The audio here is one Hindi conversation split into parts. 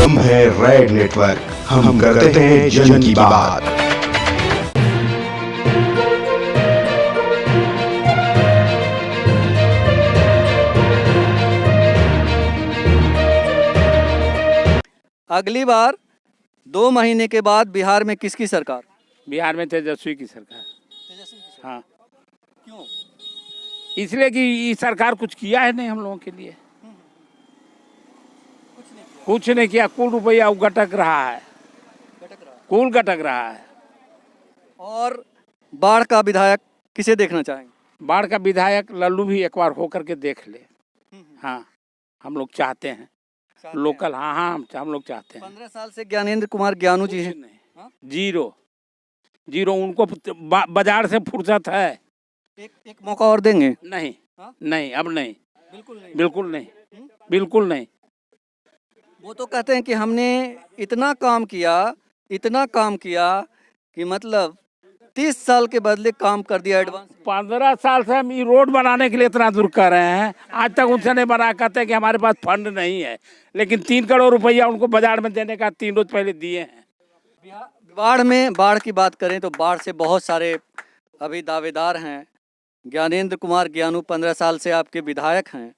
हम है रेड नेटवर्क, हम करते हैं जन की बात। अगली बार 2 महीने के बाद बिहार में किसकी सरकार? बिहार में तेजस्वी की सरकार। हाँ, क्यों? इसलिए कि ये सरकार कुछ किया है नहीं हम लोगों के लिए, कुछ नहीं किया। कुल रुपया गटक रहा है, कुल गटक रहा है। और बाढ़ का विधायक किसे देखना चाहेंगे? बाढ़ का विधायक लल्लू भी एक बार होकर के देख ले। हाँ, हम लोग चाहते हैं लोकल। हाँ हाँ, हम लोग चाहते हैं। 15 साल से ज्ञानेंद्र कुमार ज्ञानू जी हैं। नहीं, जीरो जीरो। उनको बाजार से फुर्सत है। एक मौका और देंगे? नहीं हाँ? नहीं, अब नहीं, बिल्कुल नहीं। बिल्कुल नहीं, बिल्कुल नहीं। वो तो कहते हैं कि हमने इतना काम किया कि मतलब 30 साल के बदले काम कर दिया एडवांस। 15 साल से हम ये रोड बनाने के लिए इतना दूर कर रहे हैं, आज तक उनसे नहीं बना। कहते हैं कि हमारे पास फंड नहीं है, लेकिन 3 करोड़ रुपया उनको बाजार में देने का 3 रोज पहले दिए हैं। बाढ़ की बात करें तो बाढ़ से बहुत सारे अभी दावेदार हैं। ज्ञानेंद्र कुमार ज्ञानू 15 साल से आपके विधायक हैं।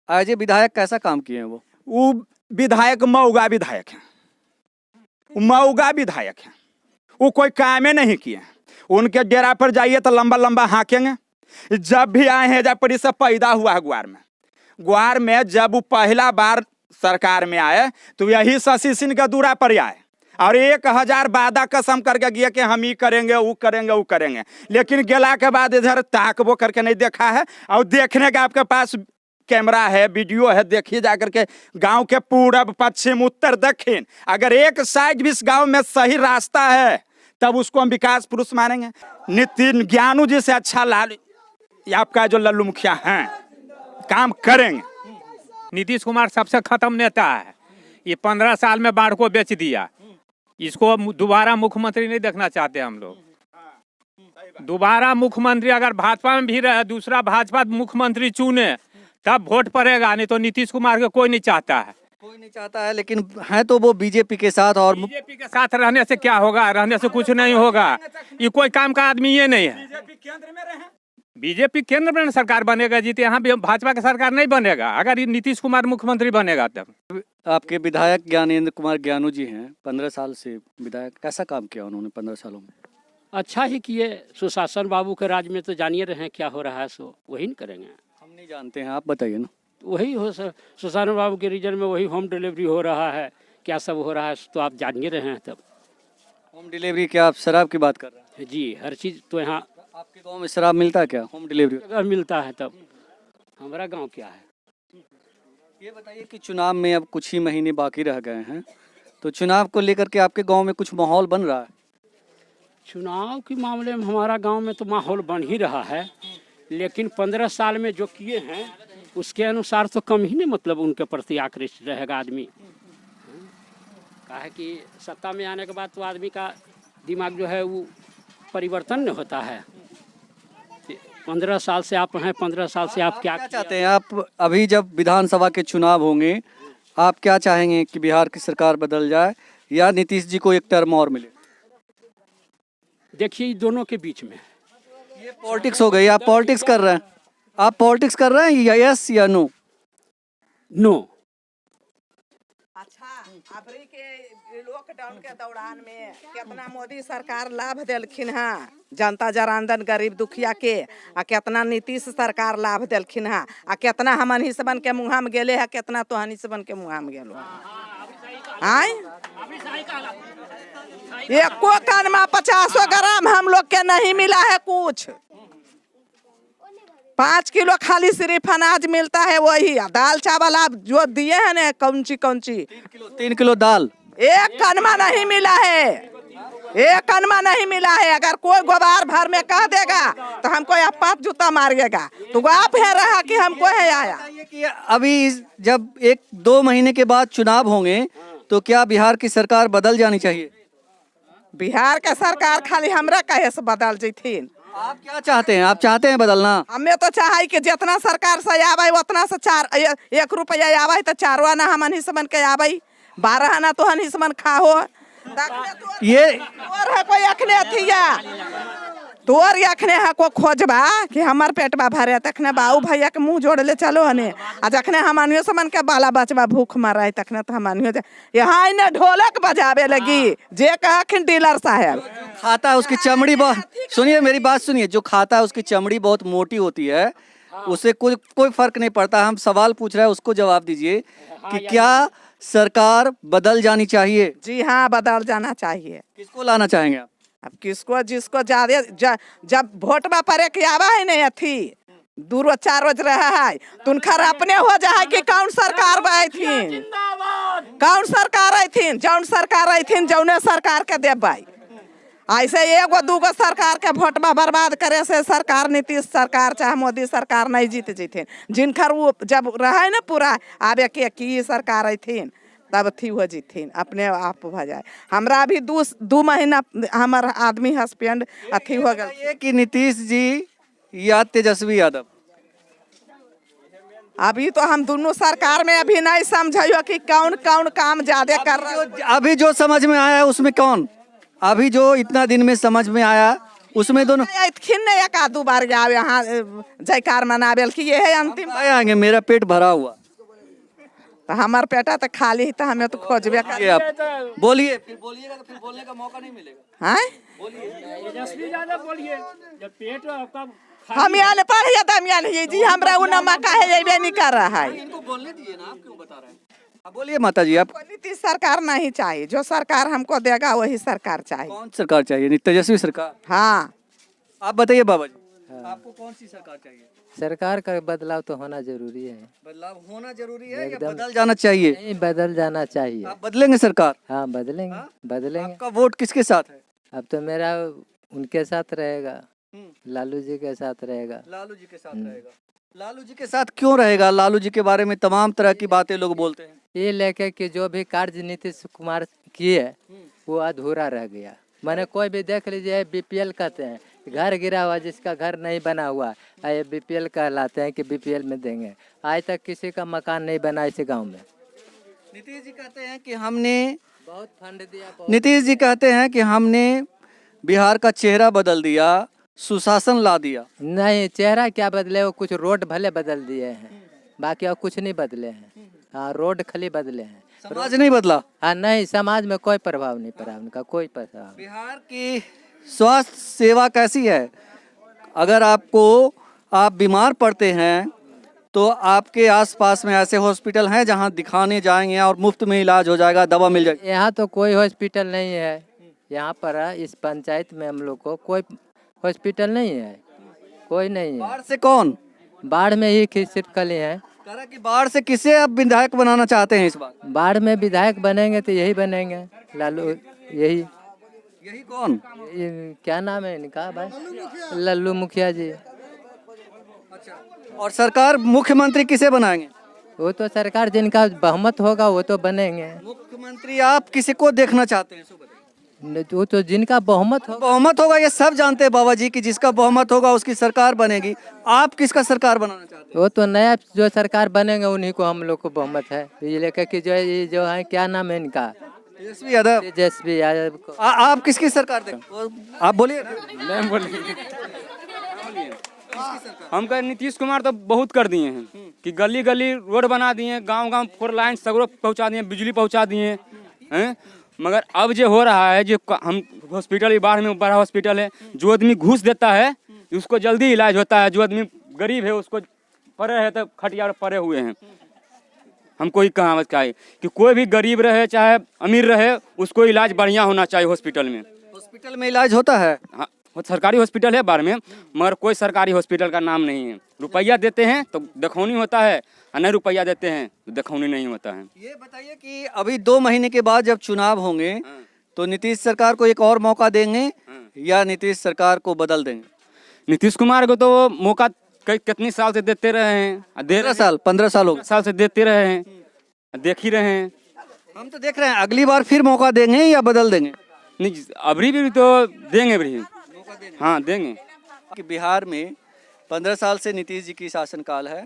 आज ये विधायक कैसा काम किए हैं? वो विधायक मऊगा विधायक हैं, मऊगा विधायक हैं। वो कोई कामे नहीं किए। उनके डेरा पर जाइए तो लंबा लंबा हाँकेंगे। जब भी आए हैं, जब पर से पैदा हुआ है ग्वार में जब वो पहला बार सरकार में आए तो यही शशि सिंह के दूरा पर आए और 1000 वादा कसम करके गए कि हम ये करेंगे, वो करेंगे, वो करेंगे। लेकिन गेला के बाद इधर ताकबो करके नहीं देखा है। और देखने का आपके पास कैमरा है, वीडियो है, देखिए जाकर के गांव के पूरब पश्चिम उत्तर दक्षिण अगर एक साइड भी इस गांव में सही रास्ता है तब उसको हम विकास पुरुष मानेंगे। नितिन ज्ञानू जी से अच्छा आपका जो लल्लू मुखिया हैं काम करेंगे। नीतीश कुमार सबसे खत्म नेता है। ये 15 साल में बाढ़ को बेच दिया। इसको दोबारा मुख्यमंत्री नहीं देखना चाहते हम लोग। दोबारा मुख्यमंत्री अगर भाजपा में भी रहे, दूसरा भाजपा मुख्यमंत्री चुने तब वोट पड़ेगा, नहीं तो नीतीश कुमार को कोई नहीं चाहता है। कोई नहीं चाहता है, लेकिन है तो वो बीजेपी के साथ। और बीजेपी के साथ रहने से क्या होगा? रहने से कुछ नहीं होगा। ये कोई काम का आदमी ये नहीं है। बीजेपी केंद्र में सरकार बनेगा जीते, यहाँ भी भाजपा की सरकार नहीं बनेगा अगर ये नीतीश कुमार मुख्यमंत्री बनेगा तब। आपके विधायक ज्ञानेंद्र कुमार ज्ञानू जी हैं, 15 साल से विधायक। कैसा काम किया उन्होंने 15 सालों में? अच्छा ही किए। सुशासन बाबू के राज में तो जानिए रहे हैं क्या हो रहा है, सो वही नहीं करेंगे। हम नहीं जानते हैं, आप बताइए ना। वही हो सुशासन बाबू के रीजन में वही होम डिलीवरी हो रहा है, क्या सब हो रहा है तो आप जानिए रहे हैं। तब होम डिलीवरी, क्या आप शराब की बात कर रहे हैं? जी, हर चीज़ तो यहाँ आपके गांव में शराब मिलता है क्या? होम डिलीवरी अगर मिलता है तब हमारा गांव क्या है? ये बताइए कि चुनाव में अब कुछ ही महीने बाकी रह गए हैं, तो चुनाव को लेकर के आपके गांव में कुछ माहौल बन रहा है? चुनाव के मामले में हमारा गांव में तो माहौल बन ही रहा है, लेकिन 15 साल में जो किए हैं उसके अनुसार तो कम ही नहीं, मतलब उनके प्रति आकृष्ट रहेगा आदमी। कहा है कि सत्ता में आने के बाद तो आदमी का दिमाग जो है वो परिवर्तन नहीं होता है। 15 साल से आप हैं, 15 साल से आप क्या चाहते हैं? आप अभी जब विधानसभा के चुनाव होंगे, आप क्या चाहेंगे कि बिहार की सरकार बदल जाए या नीतीश जी को एक टर्म और मिले? देखिए, दोनों के बीच में ये पॉलिटिक्स हो गई। आप पॉलिटिक्स कर रहे हैं, आप पॉलिटिक्स कर रहे हैं या यस या नो? नो। अच्छा, अबरी के लॉकडाउन के दौरान में कितना मोदी सरकार लाभ दिलखिन है जनता जनार्दन गरीब दुखिया के, आ कितना नीतीश सरकार लाभ दिलखिन है, आ कितना हमन ही सबन के मुँह में गेले है, कितना तो हनी सबन के मुँह में गेलो। आय एको कान में 50 ग्राम हम लोग के नहीं मिला है कुछ। 5 किलो खाली सिर्फ अनाज मिलता है, वही दाल चावल आप जो दिए हैं ना, कौन सी 3 किलो दाल एक कनमा नहीं मिला है, एक कनमा नहीं मिला है। अगर कोई गोबार भर में कह देगा तो हमको या 5 जूता मारिएगा, तो आप है रहा कि हमको है आया। कि अभी जब 1-2 महीने के बाद चुनाव होंगे तो क्या बिहार की सरकार बदल जानी चाहिए? बिहार के सरकार खाली हमरा कहे से बदल जैथिन। आप क्या चाहते हैं? आप चाहते हैं बदलना? हमें तो चाहे कि जितना सरकार से आवे उतना से 1 रुपया आवे तो 4 आना हमन ही सबन के आवे, 12 आना तो हन इसमन खाहो ये तोर है कोई अखने अथिया तोर अखने है को खोजबा कि हमार पेटबा भरे तखने बाऊ भैया के मुंह जोड़ ले चलो हने आज अखने हमानियो समन के बाला बचबा भूख मराई तखने तो हमानियो यहाँ इन्हें ढोलक बजावे लगी जे कहखिन डीलर साहब खाता है उसकी चमड़ी बहुत, सुनिए मेरी बात सुनिए, जो खाता है उसकी चमड़ी बहुत मोटी होती है, उससे कोई फर्क नहीं पड़ता। हम सवाल पूछ रहे हैं, उसको जवाब दीजिए कि क्या सरकार बदल जानी चाहिए? जी हाँ, बदल जाना चाहिए। किसको लाना चाहेंगे आप? अब किसको जिसको ज्यादा जब वोट में परे के आवा है नहीं अथी 2 रोज 4 रोज रहा है तो उनखर अपने हो जाए कि कौन सरकार बैठीन कौन सरकार आईथिन जौन सरकार आईथिन जौने सरकार के देबै। ऐसे एगो दूगो सरकार के वोट में बर्बाद करे से सरकार नीतीश सरकार चाहे मोदी सरकार नहीं जीत जीथिन। जिनखर वो जब रहे न पूरा आबे के की सरकार आईथिन तब थी हो जीथिन अपने आप हो जाए। हमरा अभी 2 महीना हमार आदमी हस्बैंड अथी हो गए। ये कि नीतीश जी या तेजस्वी यादव? अभी तो हम दोनों सरकार में अभी नहीं समझियो कि कौन कौन काम ज्यादा कर रहा है। अभी जो समझ में आया उसमें कौन, अभी जो इतना दिन में समझ में आया उसमें दोनों खिन एक आधु बार आवे यहाँ जयकार मनाबेल कि ये है अंतिम आएंगे। मेरा पेट भरा हुआ तो हमार पेटा तो खाली ही तो हमें तो खोजबे कर। ये आप बोलिए, फिर बोलिएगा तो फिर बोलने का मौका नहीं मिलेगा। हम यहाँ ले पढ़िए तो हम यहाँ नहीं जी हमरा उ नमका है ये नहीं कर रहा है। इनको बोलने दीजिए ना, आप क्यों बता रहे हैं? आप बोलिए माता जी। आप नीतीश सरकार नहीं चाहिए, जो सरकार हमको देगा वही सरकार चाहिए। कौन सरकार चाहिए? तेजस्वी सरकार? हाँ आप बताइए बाबा जी, आपको कौन सी सरकार चाहिए? सरकार का बदलाव तो होना जरूरी है। बदलाव होना जरूरी है या बदल जाना चाहिए? नहीं, बदल जाना चाहिए। आप बदलेंगे सरकार? हाँ बदलेंगे, बदलेंगे। आपका वोट किसके साथ है? अब तो मेरा उनके साथ रहेगा, लालू जी के साथ रहेगा। लालू जी के साथ रहेगा। लालू जी के साथ क्यों रहेगा? लालू जी के बारे में तमाम तरह की बातें लोग बोलते हैं। ये लेके कि जो भी कार्य नीतीश कुमार किए वो अधूरा रह गया। मैंने कोई भी देख लीजिए, बीपीएल कहते हैं, घर गिरा हुआ जिसका घर नहीं बना हुआ ये बीपीएल कहलाते हैं कि बीपीएल में देंगे। आज तक किसी का मकान नहीं बना इस गांव में। नीतीश जी कहते हैं कि हमने बहुत फंड दिया। नीतीश जी कहते हैं कि हमने बिहार का चेहरा बदल दिया, सुशासन ला दिया। नहीं, चेहरा क्या बदले, वो कुछ रोड भले बदल दिए हैं, बाकी और कुछ नहीं बदले हैं। हाँ, रोड खाली बदले हैं, समाज नहीं बदला। हाँ नहीं, समाज में कोई प्रभाव नहीं पड़ा उनका, कोई प्रभाव। बिहार की स्वास्थ्य सेवा कैसी है? अगर आप बीमार पड़ते हैं तो आपके आसपास में ऐसे हॉस्पिटल हैं जहां दिखाने जाएंगे और मुफ्त में इलाज हो जाएगा, दवा मिल जाएगी? यहाँ तो कोई हॉस्पिटल नहीं है। यहाँ पर इस पंचायत में हम लोग को कोई हॉस्पिटल नहीं है, कोई नहीं है। बाढ़ से कौन? बाढ़ में ही सिर्फ कली है। कह रहा कि बाढ़ से किसे आप विधायक बनाना चाहते हैं इस बार? बाढ़ में विधायक बनेंगे तो यही बनेंगे, लालू। यही कौन? क्या नाम है इनका भाई? लल्लू मुखिया जी। और सरकार मुख्यमंत्री किसे बनाएंगे? वो तो सरकार जिनका बहुमत होगा वो तो बनेंगे। मुख्यमंत्री आप किसी को देखना चाहते हैं? वो तो जिनका बहुमत होगा। बहुमत होगा ये सब जानते हैं बाबा जी कि जिसका बहुमत होगा उसकी सरकार बनेगी। आप किसका सरकार बनाना चाहते हैं? वो तो नया जो सरकार बनेंगे उन्हीं को हम लोग को बहुमत है। ये लेकर कि जो है क्या नाम है इनका? तेजस्वी यादव। तेजस्वी यादव को। आप किसकी सरकार देंगे? आप बोलिए। मैं बोलिए। हम कह नीतीश कुमार तो बहुत कर दिए हैं कि गली गली रोड बना दिए, गांव-गांव 4 लाइन सगरो पहुंचा दिए, बिजली पहुंचा दिए हैं। मगर अब जो हो रहा है, जो हम हॉस्पिटल बाढ़ में बड़ा हॉस्पिटल है, जो आदमी घूस देता है उसको जल्दी इलाज होता है। जो आदमी गरीब है उसको पड़े है तो खटिया पड़े हुए हैं। हमको ही कहावत क्या है कि कोई भी गरीब रहे चाहे अमीर रहे उसको इलाज बढ़िया होना चाहिए हॉस्पिटल में। हॉस्पिटल में इलाज होता है? हाँ, सरकारी हॉस्पिटल है बाढ़ में, मगर कोई सरकारी हॉस्पिटल का नाम नहीं है। रुपया देते हैं तो देखौनी होता है और नहीं रुपया देते हैं तो देखौनी नहीं होता है। ये बताइए कि अभी 2 महीने के बाद जब चुनाव होंगे तो नीतीश सरकार को एक और मौका देंगे या नीतीश सरकार को बदल देंगे? नीतीश कुमार को तो मौका कितनी साल से देते रहे हैं, 15 साल हो गए। साल से देते रहे हैं, देख ही रहे हैं। हम तो देख रहे हैं, अगली बार फिर मौका देंगे या बदल देंगे? नहीं, अभी भी तो देंगे भी। हाँ देंगे। कि बिहार में 15 साल से नीतीश जी की शासनकाल है,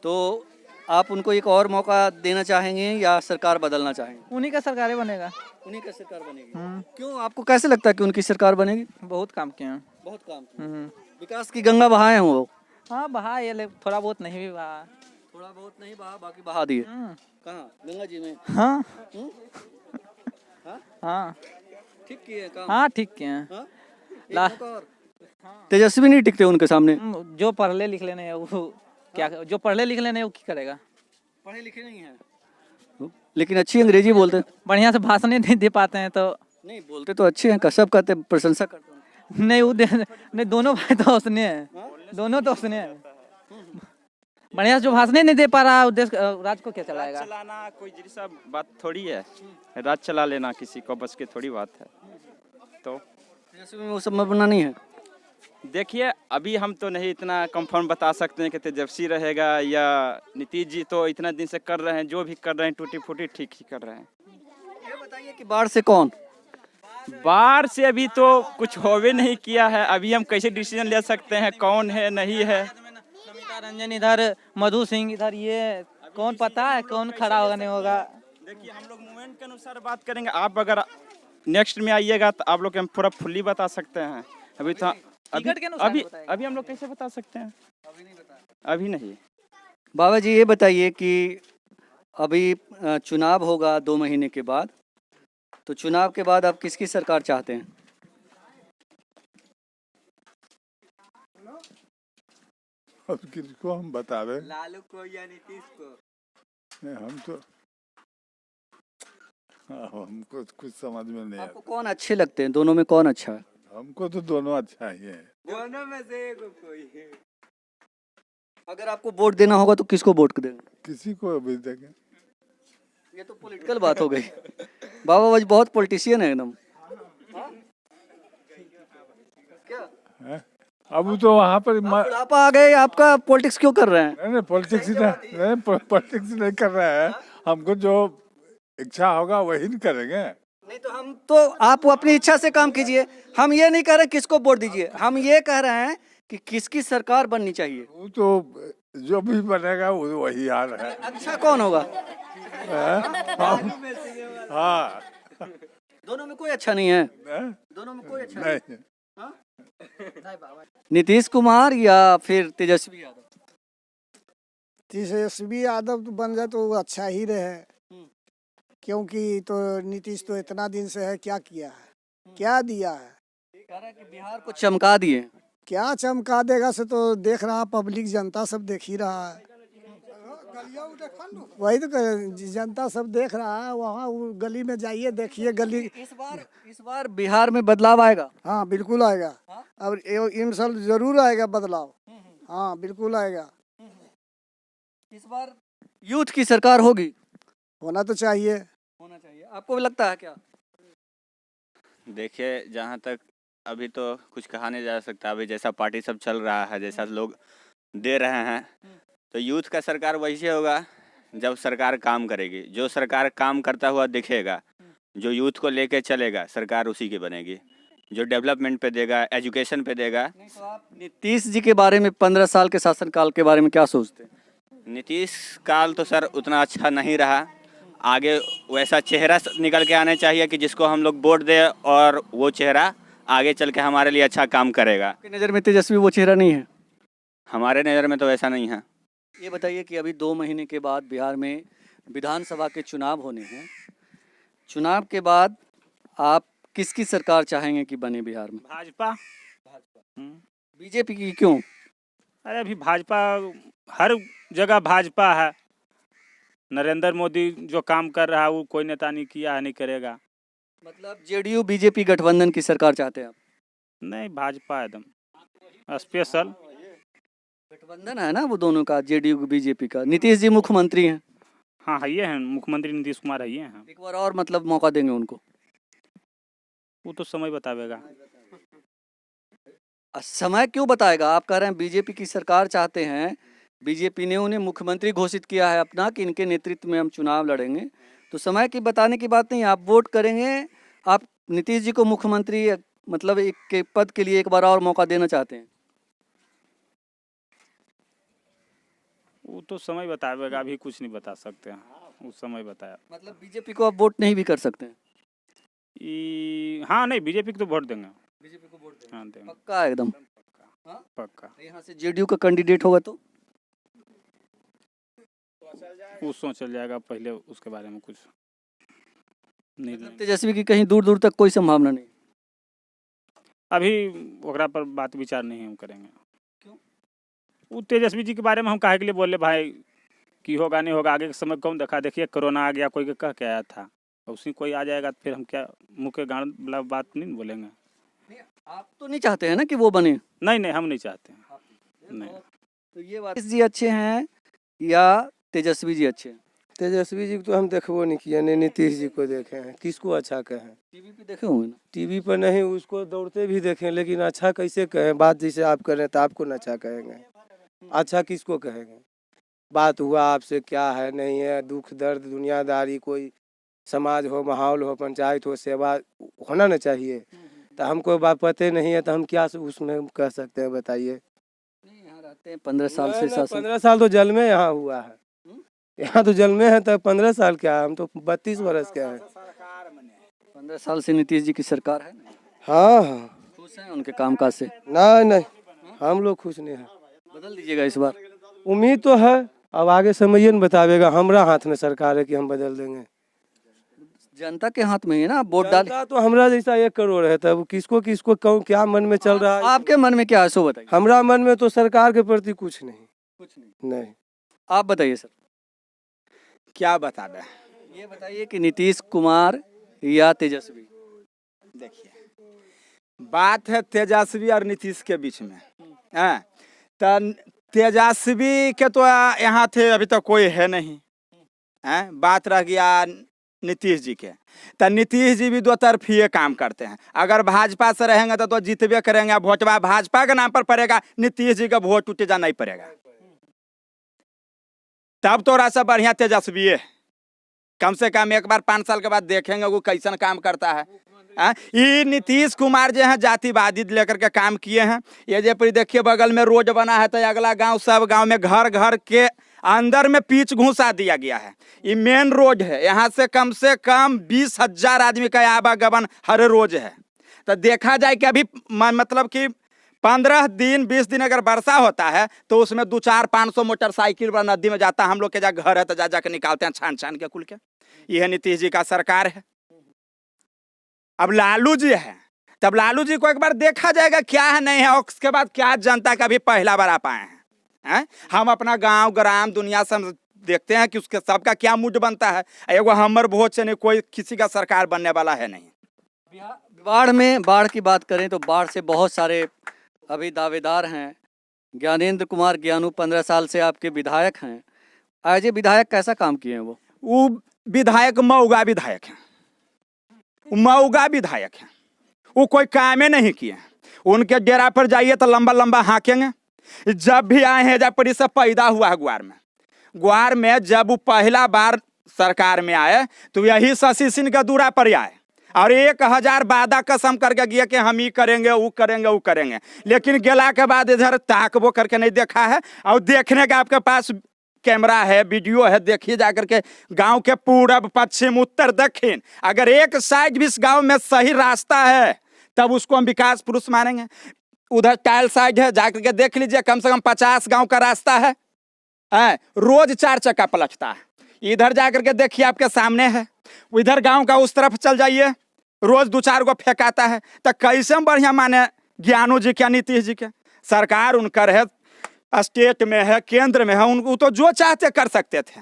तो आप उनको एक और मौका देना चाहेंगे या सरकार बदलना चाहेंगे? उन्हीं का सरकार ही बनेगा। उन्हीं का सरकार बनेगी। क्यों, आपको कैसे लगता है कि उनकी सरकार बनेगी? बहुत काम किए हैं। बहुत काम किया। विकास की गंगा बहाए हैं वो। हाँ बहा ये ले, थोड़ा बहुत नहीं भी बहा। थोड़ा बहुत नहीं बहा, बाकी बहा दिए। कहाँ? गंगा जी में। हाँ हाँ? हाँ ठीक किए काम। हाँ ठीक किए हैं। हाँ? एक ला- मौका और। तेजस्वी नहीं टिकते उनके सामने। जो पढ़ले लिख लेने वो क्या, जो पढ़ले लिख लेने वो क्या करेगा? पढ़े लिखे नहीं है लेकिन अच्छी अंग्रेजी बोलते हैं। बढ़िया से भाषण ही नहीं दे पाते हैं तो। नहीं बोलते तो अच्छे हैं, सब कहते हैं, प्रशंसा करते हैं। नहीं वो नहीं, दोनों भाई तो उसने हैं, दोनों तो उसने हैं। बढ़िया से जो भाषण ही नहीं दे पा रहा है, देश राज्य को क्या चलाएगा? चलाना कोई जैसा बात थोड़ी है, राज चला लेना किसी को बस की थोड़ी बात है। तो तेजस्वी में वो सब बनना नहीं है। देखिए अभी हम तो नहीं इतना कंफर्म बता सकते हैं कि तेजस्वी रहेगा या नीतीश जी तो इतना दिन से कर रहे हैं, जो भी कर रहे हैं टूटी फूटी ठीक ही कर रहे हैं। ये बताइए कि बाढ़ से कौन? बाढ़ से अभी तो कुछ होवे नहीं किया है, अभी हम कैसे डिसीजन ले सकते हैं कौन है नहीं है? नमिता रंजन इधर, मधु सिंह इधर, ये कौन पता है कौन खड़ा होगा नहीं होगा? देखिए हम लोग मूवमेंट के अनुसार बात करेंगे, आप अगर नेक्स्ट में आइएगा तो आप लोग को हम पूरा फुल्ली बता सकते हैं। अभी तो टिकट के अनुसार बताएगा। अभी हम लोग कैसे बता सकते हैं? अभी नहीं। बाबा जी ये बताइए कि अभी चुनाव होगा 2 महीने के बाद, तो चुनाव के बाद आप किसकी सरकार चाहते हैं? अब किसको हम बतावे? लालू को या नीतीश को? नहीं, हम तो हमको कुछ समझ में नहीं आपको आता। कौन अच्छे लगते हैं? दोनों में कौन अच्छा है? हमको तो दोनों अच्छा ही है। दोनों में से एक कोई है। अगर आपको वोट देना होगा तो किसको वोट देंगे? किसी को अभी देंगे। ये तो पॉलिटिकल बात हो गई। बाबा आज बहुत पॉलिटिशियन है एकदम। हैं? अब तो वहाँ पर बुढ़ापा आ गए, आपका पॉलिटिक्स क्यों कर रहे हैं? नहीं पॉलिटिक्स नहीं, पॉलिटिक्स नहीं कर रहा है। हमको जो इच्छा होगा वही नहीं करेंगे। नहीं तो हम तो, आप अपनी इच्छा से काम कीजिए। हम ये नहीं कह रहे किसको वोट दीजिए, हम ये कह रहे हैं कि किसकी सरकार बननी चाहिए। वो तो जो भी बनेगा वो वही हाल है। अच्छा कौन होगा? हाँ दोनों में कोई अच्छा नहीं है। हैं? दोनों में कोई अच्छा नहीं। नहीं नीतीश कुमार या फिर तेजस्वी यादव? तेजस्वी यादव तो बन जाए तो वो अच्छा ही रहे, क्योंकि तो नीतीश तो इतना दिन से है, क्या किया है, क्या दिया है? कह रहा है कि बिहार को चमका दिए। क्या चमका देगा से तो देख रहा, पब्लिक जनता सब देख ही रहा है। वही तो जनता सब देख रहा है, वहाँ गली में जाइए देखिए गली। इस बार बिहार में बदलाव आएगा। हाँ बिल्कुल आएगा। अब इन साल जरूर आएगा बदलाव। हाँ बिल्कुल आएगा। इस बार यूथ की सरकार होगी। होना तो चाहिए। होना चाहिए। आपको भी लगता है क्या? देखिए जहाँ तक अभी तो कुछ कहा नहीं जा सकता, अभी जैसा पार्टी सब चल रहा है, जैसा लोग दे रहे हैं, तो यूथ का सरकार वैसे होगा जब सरकार काम करेगी। जो सरकार काम करता हुआ दिखेगा, जो यूथ को लेके चलेगा, सरकार उसी की बनेगी। जो डेवलपमेंट पे देगा, एजुकेशन पे देगा। नीतीश जी के बारे में 15 साल के शासनकाल के बारे में क्या सोचते हैं? नीतीश काल तो सर उतना अच्छा नहीं रहा, आगे वैसा चेहरा निकल के आना चाहिए कि जिसको हम लोग वोट दें और वो चेहरा आगे चल के हमारे लिए अच्छा काम करेगा। आपकी नज़र में तेजस्वी वो चेहरा नहीं है? हमारे नज़र में तो ऐसा नहीं है। ये बताइए कि अभी 2 महीने के बाद बिहार में विधानसभा के चुनाव होने हैं। चुनाव के बाद आप किसकी सरकार चाहेंगे कि बने बिहार में? भाजपा। बीजेपी की क्यों? अरे अभी भाजपा हर जगह भाजपा है। नरेंद्र मोदी जो काम कर रहा है वो कोई नेता नहीं किया है, नहीं करेगा। मतलब जेडीयू बीजेपी गठबंधन की सरकार चाहते हैं आप? नहीं भाजपा एकदम स्पेशल गठबंधन है ना वो दोनों का, जेडीयू बीजेपी का। नीतीश जी मुख्यमंत्री हैं। हाँ है, ये हैं मुख्यमंत्री नीतीश कुमार है, ये हैं। एक बार और मतलब मौका देंगे उनको? वो तो समय बतावेगा। समय क्यों बताएगा? आप कह रहे हैं बीजेपी की सरकार चाहते हैं, बीजेपी ने उन्हें मुख्यमंत्री घोषित किया है अपना कि इनके नेतृत्व में हम चुनाव लड़ेंगे, तो समय की बताने की बात नहीं। आप वोट करेंगे, आप नीतीश जी को मुख्यमंत्री मतलब एक के पद के लिए एक बार और मौका देना चाहते हैं? वो तो समय बताएगा, अभी कुछ नहीं बता सकते हैं, उस समय बताया। मतलब बीजेपी को आप वोट नहीं भी कर सकते हैं? हाँ नहीं, बीजेपी को तो वोट देंगे। बीजेपी को वोट देंगे? हाँ देंगे, पक्का एकदम? पक्का। यहाँ से जेडीयू का कैंडिडेट होगा तो वो सोच जाएगा पहले, उसके बारे में कुछ नहीं। तेजस्वी की कहीं दूर दूर तक कोई संभावना नहीं? अभी ओकरा पर बात विचार नहीं हम करेंगे। क्यों? वो तेजस्वी जी के बारे में हम काहे के लिए बोले भाई कि होगा नहीं होगा, आगे के समय कौन देखा। देखिए कोरोना आ गया, कोई कह के आया था, उसी कोई आ जाएगा तो फिर हम क्या मुँह के गाड़ वाला बात नहीं बोलेंगे। आप तो नहीं चाहते हैं ना कि वो बने? नहीं, हम नहीं चाहते हैं। नहीं। तो ये बात जी अच्छे हैं या तेजस्वी जी अच्छे हैं? तेजस्वी जी को तो हम देखो नहीं किया, नहीं नीतीश जी को देखे हैं। किसको अच्छा कहें? टीवी पे देखे होंगे ना? टीवी पर नहीं, उसको दौड़ते भी देखें, लेकिन अच्छा कैसे कहें? बात जैसे आप कर रहे हैं तो आपको न अच्छा कहेंगे, अच्छा किसको कहेंगे? बात हुआ आपसे क्या है नहीं है, दुख दर्द दुनियादारी, कोई समाज हो, माहौल हो, पंचायत हो, सेवा होना न चाहिए। तो हमको बात पते नहीं है तो हम क्या उसमें कह सकते हैं बताइए? यहाँ रहते हैं 15 साल से शासन। 15 साल तो जल में यहाँ हुआ है, यहाँ तो जल में है, तो 15 साल क्या है? हम तो 32 वर्ष के हैं। 15 साल से नीतीश जी की सरकार है। हाँ, खुश हैं उनके कामकाज से? नहीं, हम लोग खुश नहीं हैं। बदल दीजिएगा इस बार? उम्मीद तो है, अब आगे समय न बतावेगा। हमारा हाथ में सरकार है कि हम बदल देंगे। जनता के हाथ में है ना, वोट डाल। तो हमरा जैसा 1 करोड़ है, तब किसको किसको क्या मन में चल रहा है? आपके मन में क्या है सो बताइए। हमरा मन में तो सरकार के प्रति कुछ नहीं। आप बताइए सर। क्या बता दें? ये बताइए कि नीतीश कुमार या तेजस्वी? देखिए, बात है तेजस्वी और नीतीश के बीच में। तो तेजस्वी के तो यहाँ थे, अभी तक कोई है नहीं। बात रह गया नीतीश जी के, तो नीतीश जी भी 2 तरफी काम करते हैं। अगर भाजपा से रहेंगे तो जीतबे करेंगे, वोटवा भाजपा के नाम पर पड़ेगा, नीतीश जी का वोट टूटे जा नहीं पड़ेगा। तब तो रास्ता बढ़िया तेजस्वी है, कम से कम एक बार 5 साल के बाद देखेंगे वो कैसन काम करता है। ये नीतीश कुमार जो है जातिवादी लेकर के काम किए हैं। ये जो देखिए बगल में रोड बना है, तो अगला गांव सब गांव में घर घर के अंदर में पिच घुसा दिया गया है। ये मेन रोड है, यहाँ से कम 20,000 आदमी का आवागमन हर रोज है। तो देखा जाए कि अभी मतलब कि 15 दिन 20 दिन अगर वर्षा होता है तो उसमें 200-500 मोटरसाइकिल पर नदी में जाता है। हम लोग के जहाँ घर है तो जा जाके निकालते हैं छान के कुल के। यह नीतीश जी का सरकार है। अब लालू जी है, तब लालू जी को एक बार देखा जाएगा क्या है नहीं है, और उसके बाद क्या जनता का भी पहला बार आ पाए हैं। हम अपना गांव ग्राम दुनिया से देखते हैं कि उसके सबका क्या मूड बनता है। एगो हमर वोट से नहीं कोई किसी का सरकार बनने वाला है नहीं। बाढ़ की बात करें तो बाढ़ से बहुत सारे अभी दावेदार हैं। ज्ञानेंद्र कुमार ज्ञानू 15 साल से आपके विधायक हैं। एज ए विधायक कैसा काम किए हैं वो विधायक मऊगा विधायक हैं, मऊगा विधायक हैं। वो कोई कामे नहीं किए। उनके डेरा पर जाइए तो लंबा लंबा हाँकेंगे। जब भी आए हैं, जब पर से पैदा हुआ है ग्वार में जब वो पहला बार सरकार में आए तो यही शशि सिंह के दूरा पर आए और 1000 वादा कसम करके गया कि हम ये करेंगे वो करेंगे वो करेंगे, लेकिन गेला के बाद इधर ताकबो करके नहीं देखा है। और देखने का आपके पास कैमरा है, वीडियो है, देखिए जाकर के गांव के पूरब पश्चिम उत्तर दक्षिण अगर एक साइड भी इस गांव में सही रास्ता है तब उसको हम विकास पुरुष मानेंगे। उधर टाइल साइड है, जाकर के देख लीजिए, कम से कम 50 गांव का रास्ता है, रोज 4 चक्का पलटता है। इधर जाकर के देखिए आपके सामने है, इधर गांव का उस तरफ चल जाइए, रोज 2-4 गो फेंकाता है। तो कैसे बढ़िया माने ज्ञानू जी क्या नीतीश जी के? सरकार उनकर है, स्टेट में है, केंद्र में है, उनको तो जो चाहते कर सकते थे।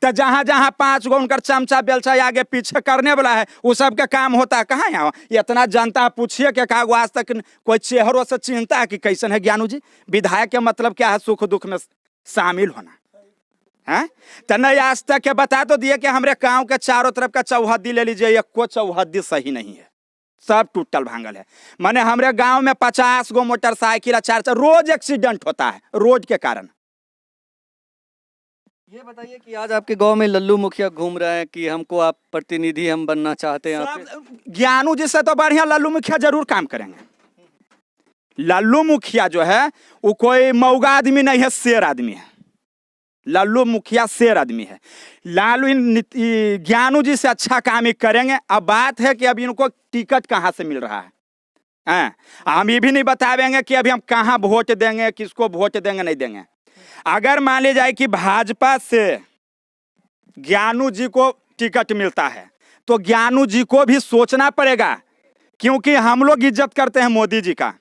तो जहां जहां 5 गो उनकर चमचा बेलचा आगे पीछे करने वाला है वो सब का काम होता है। कहाँ यहाँ इतना जनता पूछिए कि का आज तक कोई चेहरों से चिंता है कि कैसन है ज्ञानू जी? विधायक के मतलब क्या है? सुख दुख में शामिल होना है। तो नहीं आज तक के बता तो दिए कि हमारे गांव के चारों तरफ का चौहद्दी ले लीजिए, एक को चौहद्दी सही नहीं है, सब टूटल भांगल है। माने हमारे गांव में 50 गो मोटरसाइकिल 4 रोज एक्सीडेंट होता है रोड के कारण। ये बताइए कि आज आपके गांव में लल्लू मुखिया घूम रहे हैं कि हमको आप प्रतिनिधि हम बनना चाहते हैं। ज्ञानू जी से तो बढ़िया लल्लू मुखिया जरूर काम करेंगे। लल्लू मुखिया जो है वो कोई मऊगा आदमी नहीं है, शेर आदमी है। लल्लू मुखिया शेर आदमी है। लालू ज्ञानू जी से अच्छा काम ही करेंगे। अब बात है कि अब इनको टिकट कहाँ से मिल रहा है। हम ये भी नहीं बताएंगे कि अभी हम कहाँ वोट देंगे, किसको वोट देंगे, नहीं देंगे। अगर मान ली जाए कि भाजपा से ज्ञानू जी को टिकट मिलता है तो ज्ञानू जी को भी सोचना पड़ेगा, क्योंकि हम लोग इज्जत करते हैं मोदी जी का।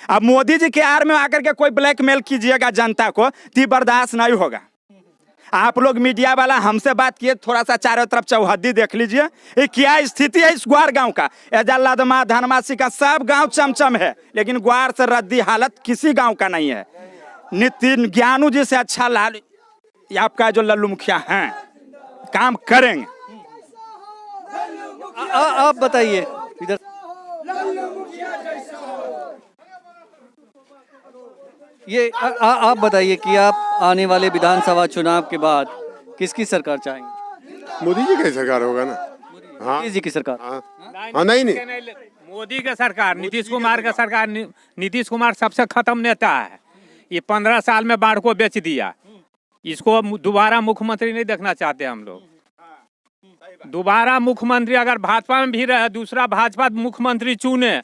अब मोदी जी के आड़ में आकर के कोई ब्लैकमेल कीजिएगा जनता को तो बर्दाश्त नहीं होगा। आप लोग मीडिया वाला हमसे बात किए, थोड़ा सा चारों तरफ चौहद्दी देख लीजिए, ये क्या स्थिति है इस ग्वार गांव का। एजालदमा धनमासी का सब गांव चमचम है, लेकिन ग्वार से रद्दी हालत किसी गांव का नहीं है। नितिन ज्ञानू जी से अच्छा लाल आपका जो लल्लू मुखिया हैं काम करेंगे। आप बताइए इधर। ये आप बताइए कि आप आने वाले विधानसभा चुनाव के बाद किसकी सरकार चाहेंगे? मोदी जी की सरकार होगा ना। हाँ मोदी जी की सरकार। हाँ नहीं मोदी का सरकार, नीतीश कुमार का सरकार। नीतीश कुमार सबसे खत्म नेता है। ये 15 साल में बाढ़ को बेच दिया। इसको दोबारा मुख्यमंत्री नहीं देखना चाहते हम लोग। दोबारा मुख्यमंत्री अगर भाजपा में भी रहे, दूसरा भाजपा मुख्यमंत्री चुने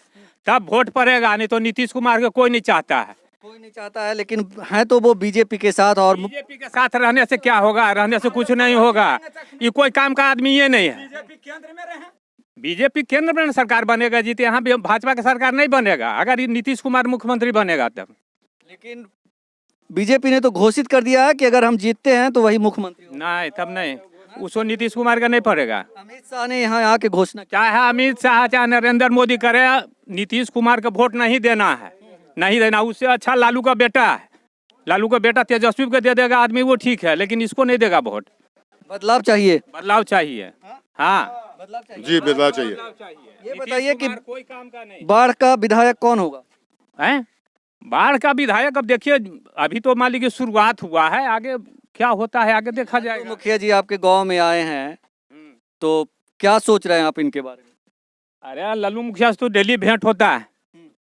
तब वोट पड़ेगा, नहीं तो नीतीश कुमार को कोई नहीं चाहता है। कोई नहीं चाहता है, लेकिन है तो वो बीजेपी के साथ। और बीजेपी के साथ रहने से क्या होगा? रहने से कुछ नहीं होगा। ये कोई काम का आदमी ये नहीं है। बीजेपी केंद्र में सरकार बनेगा, जीते यहाँ भी भाजपा का सरकार नहीं बनेगा अगर नीतीश कुमार मुख्यमंत्री बनेगा तब। लेकिन बीजेपी ने तो घोषित कर दिया है कि अगर हम जीतते हैं तो वही मुख्यमंत्री होगा। नहीं, तब नहीं, उसको नीतीश कुमार का नहीं पड़ेगा। अमित शाह ने यहाँ आके घोषणा, चाहे अमित शाह चाहे नरेंद्र मोदी करे, नीतीश कुमार का वोट नहीं देना है, नहीं देना। उससे अच्छा लालू का बेटा है। लालू का बेटा तेजस्वी को दे देगा आदमी, वो ठीक है, लेकिन इसको नहीं देगा वोट। बदलाव चाहिए। बदलाव चाहिए। हाँ जी, बदलाव चाहिए। ये बताइए कि कोई काम का नहीं। बाढ़ का विधायक कौन होगा? हैं? बाढ़ का विधायक अब देखिए, अभी तो मान लीजिए शुरुआत हुआ है, आगे क्या होता है आगे देखा जाएगा। मुखिया जी आपके गांव में आए हैं तो क्या सोच रहे हैं आप इनके बारे में? अरे लल्लू मुखिया से तो डेली भेंट होता है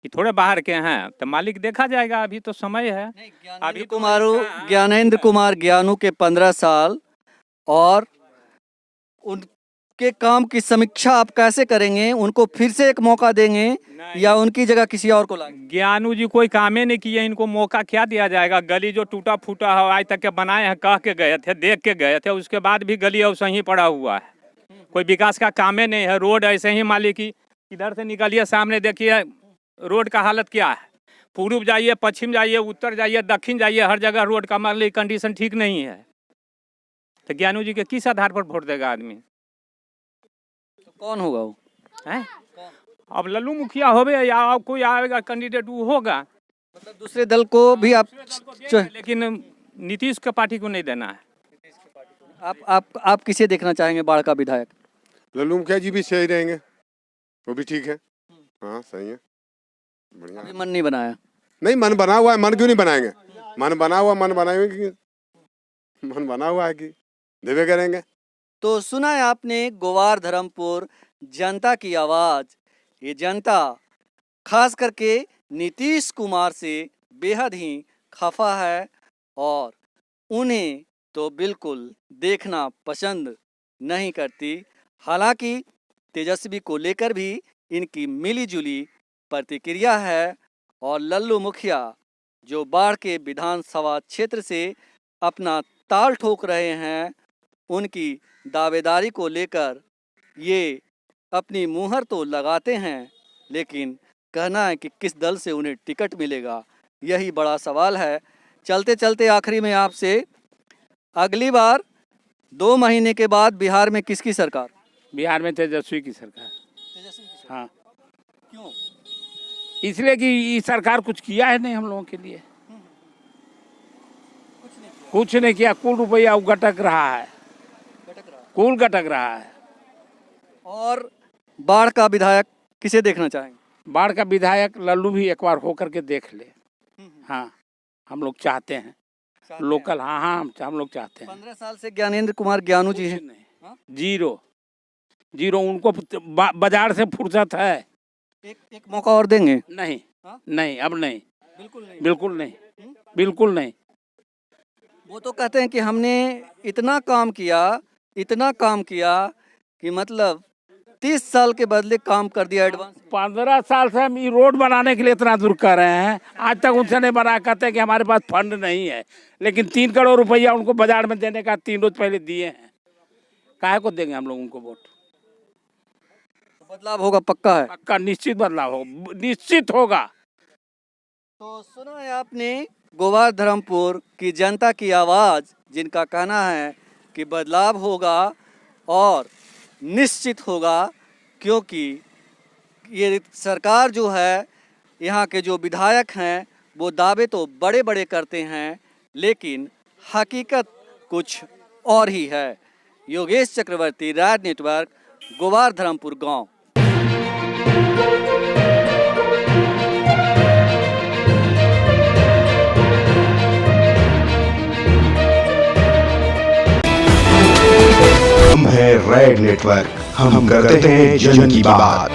कि थोड़े बाहर के हैं, तो मालिक देखा जाएगा, अभी तो समय है। अभी ज्ञानेंद्र कुमार ज्ञानू के 15 साल और उनके काम की समीक्षा आप कैसे करेंगे? उनको फिर से एक मौका देंगे या उनकी जगह किसी और को लाएंगे? ज्ञानू जी कोई काम ही नहीं किए, इनको मौका क्या दिया जाएगा? गली जो टूटा फूटा है आज तक के बनाए हैं, कह के गए थे, देख के गए थे, उसके बाद भी गली ऐसे ही पड़ा हुआ है। कोई विकास का काम ही नहीं है। रोड ऐसे ही मालिक की, इधर से निकलिए सामने देखिए रोड का हालत क्या है। पूर्व जाइए, पश्चिम जाइए, उत्तर जाइए, दक्षिण जाइए, हर जगह रोड का मान लीजिए कंडीशन ठीक नहीं है। तो ज्ञानू जी के किस आधार पर वोट देगा आदमी? तो कौन होगा वो? है अब लल्लू मुखिया होवे या कोई आएगा कैंडिडेट, वो होगा। मतलब दूसरे दल को भी आप लेकिन नीतीश के पार्टी को नहीं देना है। आप किसे देखना चाहेंगे बाढ़ का विधायक? लल्लू मुखिया जी भी सही रहेंगे, वो भी ठीक है। हाँ सही है, बढ़िया। अभी मन नहीं बनाया? नहीं, मन बना हुआ है। मन क्यों नहीं बनाएंगे? मन बना हुआ, मन बनाएंगे, मन बना हुआ है कि देवे करेंगे। तो सुना है आपने गोवार धर्मपुर जनता की आवाज। ये जनता खास करके नीतीश कुमार से बेहद ही खफा है और उन्हें तो बिल्कुल देखना पसंद नहीं करती। हालांकि तेजस्वी को लेकर भी इनकी मिलीजुली प्रतिक्रिया है और लल्लू मुखिया जो बाढ़ के विधानसभा क्षेत्र से अपना ताल ठोक रहे हैं, उनकी दावेदारी को लेकर ये अपनी मुहर तो लगाते हैं, लेकिन कहना है कि किस दल से उन्हें टिकट मिलेगा, यही बड़ा सवाल है। चलते चलते आखिरी में आपसे, अगली बार 2 महीने के बाद बिहार में किसकी सरकार? बिहार में तेजस्वी की सरकार। हाँ, क्यों? इसलिए कि ये सरकार कुछ किया है नहीं हम लोगों के लिए, कुछ नहीं किया। कुल रुपया गटक रहा है, कुल गटक रहा है। और बाढ़ का विधायक किसे देखना चाहेंगे? बाढ़ का विधायक लल्लू भी एक बार होकर के देख ले। हाँ, हम लोग चाहते हैं लोकल। हाँ, हम लोग चाहते हैं। 15 साल से ज्ञानेंद्र कुमार ज्ञानू जी हैं। जीरो उनको बाजार से फुर्सत है। एक मौका और देंगे? नहीं, नहीं, अब नहीं, बिल्कुल नहीं, बिल्कुल नहीं। वो तो कहते हैं कि हमने इतना काम किया कि मतलब 30 साल के बदले काम कर दिया एडवांस। 15 साल से हम ये रोड बनाने के लिए इतना दूर कर रहे हैं, आज तक उनसे नहीं बना। कहते हैं कि हमारे पास फंड नहीं है, लेकिन 3 करोड़ रुपया उनको बाजार में देने का 3 रोज पहले दिए हैं। काहे को देंगे हम लोग उनको वोट? बदलाव होगा, पक्का है? पक्का, निश्चित बदलाव हो, निश्चित होगा। तो सुना है आपने गोवार धर्मपुर की जनता की आवाज़, जिनका कहना है कि बदलाव होगा और निश्चित होगा, क्योंकि ये सरकार जो है, यहाँ के जो विधायक हैं वो दावे तो बड़े बड़े करते हैं, लेकिन हकीकत कुछ और ही है। योगेश चक्रवर्ती, राज नेटवर्क, गोवार धर्मपुर गांव। हम है रेड नेटवर्क, हम करते हैं जन की बात।